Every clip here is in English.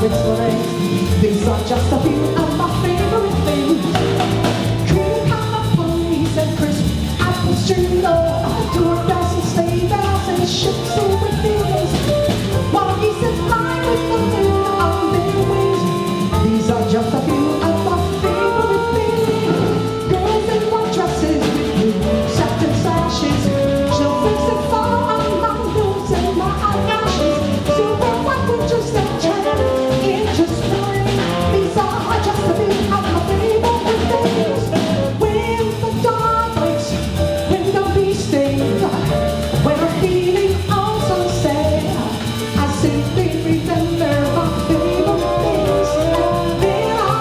displays. These are just a few of my favorite things. Cream pie ponies and crisp apple strudel, tour bells and sleigh bells and ships over fields. Monkeys that fly with the moon on their wings. These are just a few of my favorite things. Girls in white dresses with blue satin sashes, snowflakes that fall on my nose and my eyelashes, silver white winters that turn into spring. These are just a few of my favorite things. When the dawn breaks, when the bees sting, when I'm feeling all so sad, I simply remember my favorite things. Then I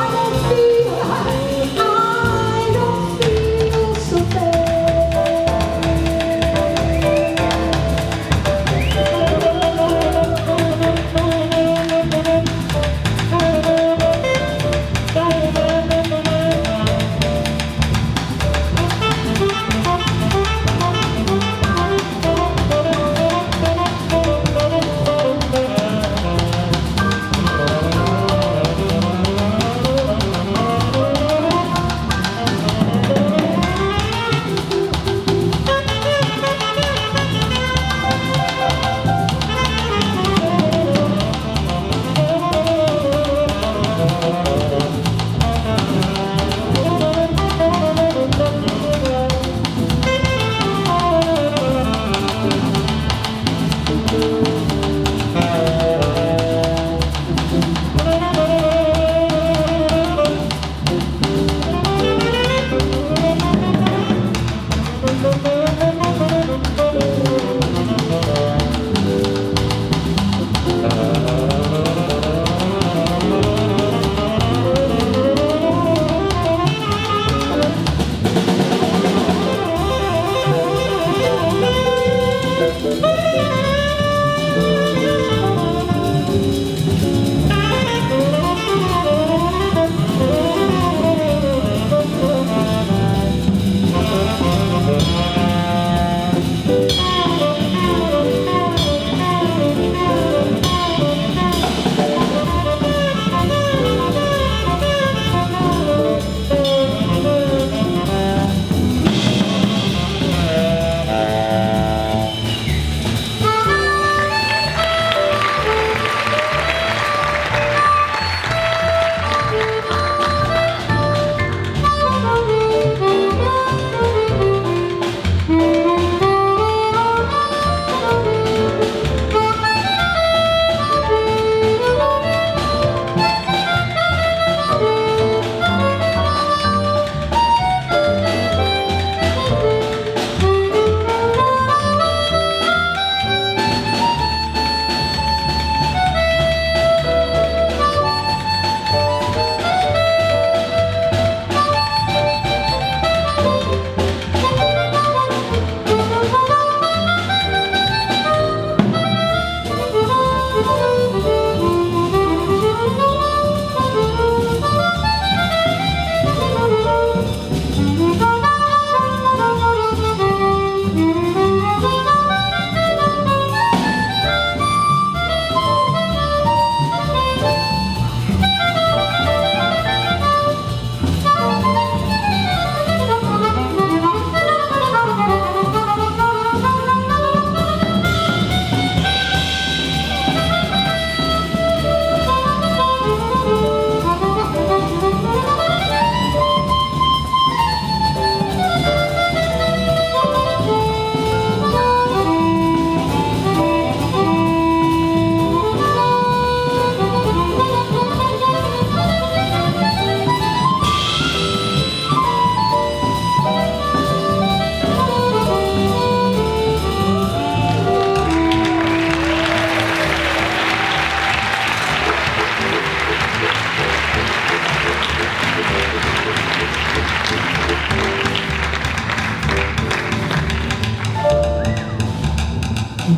don't feel so bad.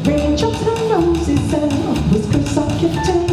Raindrops and roses and whispers of your tail.